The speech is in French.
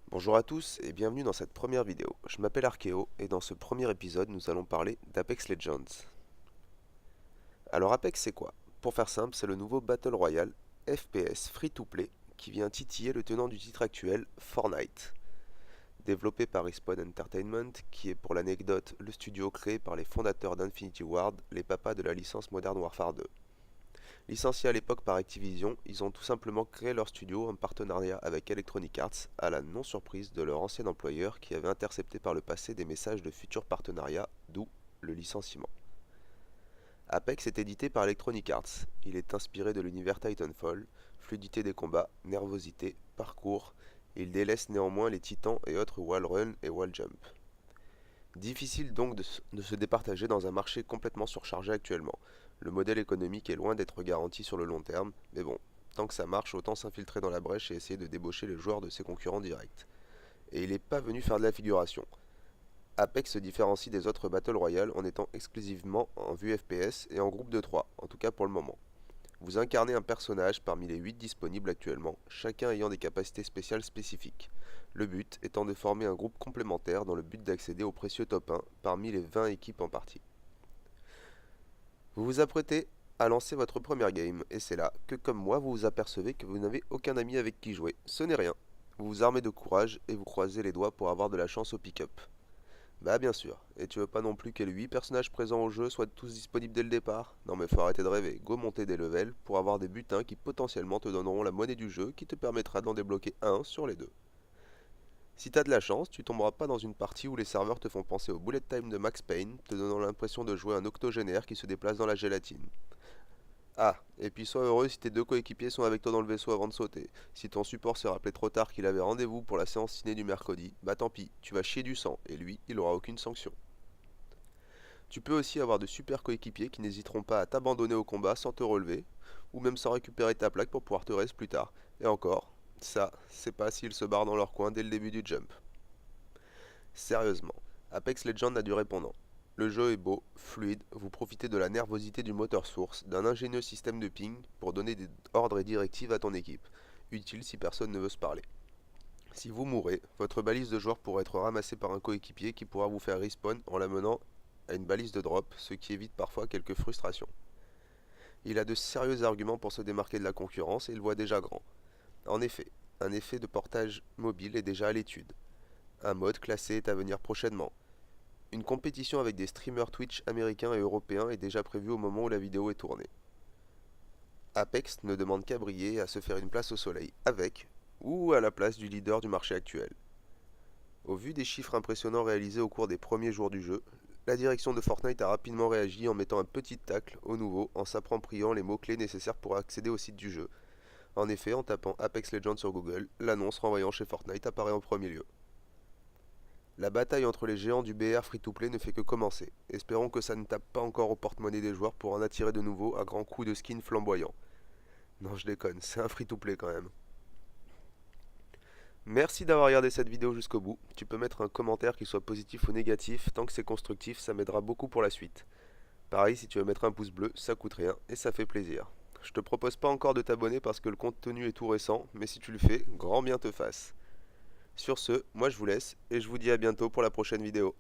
Bonjour à tous et bienvenue dans cette première vidéo. Je m'appelle Archeo et dans ce premier épisode nous allons parler d'Apex Legends. Alors Apex c'est quoi? Pour faire simple, c'est le nouveau Battle Royale FPS free-to-play qui vient titiller le tenant du titre actuel, Fortnite. Développé par Respawn Entertainment, qui est pour l'anecdote le studio créé par les fondateurs d'Infinity Ward, les papas de la licence Modern Warfare 2. Licenciés à l'époque par Activision, ils ont tout simplement créé leur studio en partenariat avec Electronic Arts, à la non-surprise de leur ancien employeur qui avait intercepté par le passé des messages de futurs partenariats, d'où le licenciement. Apex est édité par Electronic Arts. Il est inspiré de l'univers Titanfall, fluidité des combats, nervosité, parcours. Il délaisse néanmoins les titans et autres wall run et wall jump. Difficile donc de se départager dans un marché complètement surchargé actuellement. Le modèle économique est loin d'être garanti sur le long terme, mais bon, tant que ça marche, autant s'infiltrer dans la brèche et essayer de débaucher les joueurs de ses concurrents directs. Et il n'est pas venu faire de la figuration. Apex se différencie des autres Battle Royale en étant exclusivement en vue FPS et en groupe de 3, en tout cas pour le moment. Vous incarnez un personnage parmi les 8 disponibles actuellement, chacun ayant des capacités spéciales spécifiques. Le but étant de former un groupe complémentaire dans le but d'accéder au précieux top 1 parmi les 20 équipes en partie. Vous vous apprêtez à lancer votre première game, et c'est là que comme moi vous vous apercevez que vous n'avez aucun ami avec qui jouer. Ce n'est rien. Vous vous armez de courage et vous croisez les doigts pour avoir de la chance au pick-up. Bah bien sûr, et tu veux pas non plus que les 8 personnages présents au jeu soient tous disponibles dès le départ? Non mais faut arrêter de rêver, go monter des levels pour avoir des butins qui potentiellement te donneront la monnaie du jeu qui te permettra d'en débloquer un sur les deux. Si t'as de la chance, tu tomberas pas dans une partie où les serveurs te font penser au bullet time de Max Payne, te donnant l'impression de jouer un octogénaire qui se déplace dans la gélatine. Ah, et puis sois heureux si tes deux coéquipiers sont avec toi dans le vaisseau avant de sauter. Si ton support s'est rappelé trop tard qu'il avait rendez-vous pour la séance ciné du mercredi, bah tant pis, tu vas chier du sang, et lui, il aura aucune sanction. Tu peux aussi avoir de super coéquipiers qui n'hésiteront pas à t'abandonner au combat sans te relever, ou même sans récupérer ta plaque pour pouvoir te raise plus tard. Et encore, ça, c'est pas s'ils se barrent dans leur coin dès le début du jump. Sérieusement, Apex Legends a du répondant. Le jeu est beau, fluide, vous profitez de la nervosité du moteur source, d'un ingénieux système de ping pour donner des ordres et directives à ton équipe, utile si personne ne veut se parler. Si vous mourrez, votre balise de joueur pourra être ramassée par un coéquipier qui pourra vous faire respawn en la menant à une balise de drop, ce qui évite parfois quelques frustrations. Il a de sérieux arguments pour se démarquer de la concurrence et il voit déjà grand. En effet, un effet de portage mobile est déjà à l'étude. Un mode classé est à venir prochainement. Une compétition avec des streamers Twitch américains et européens est déjà prévue au moment où la vidéo est tournée. Apex ne demande qu'à briller et à se faire une place au soleil, avec ou à la place du leader du marché actuel. Au vu des chiffres impressionnants réalisés au cours des premiers jours du jeu, la direction de Fortnite a rapidement réagi en mettant un petit tacle au nouveau en s'appropriant les mots-clés nécessaires pour accéder au site du jeu. En effet, en tapant Apex Legends sur Google, l'annonce renvoyant chez Fortnite apparaît en premier lieu. La bataille entre les géants du BR free-to-play ne fait que commencer. Espérons que ça ne tape pas encore au porte-monnaie des joueurs pour en attirer de nouveau à grands coups de skins flamboyants. Non, je déconne, c'est un free-to-play quand même. Merci d'avoir regardé cette vidéo jusqu'au bout. Tu peux mettre un commentaire qui soit positif ou négatif, tant que c'est constructif, ça m'aidera beaucoup pour la suite. Pareil, si tu veux mettre un pouce bleu, ça coûte rien et ça fait plaisir. Je te propose pas encore de t'abonner parce que le contenu est tout récent, mais si tu le fais, grand bien te fasse. Sur ce, moi je vous laisse et je vous dis à bientôt pour la prochaine vidéo.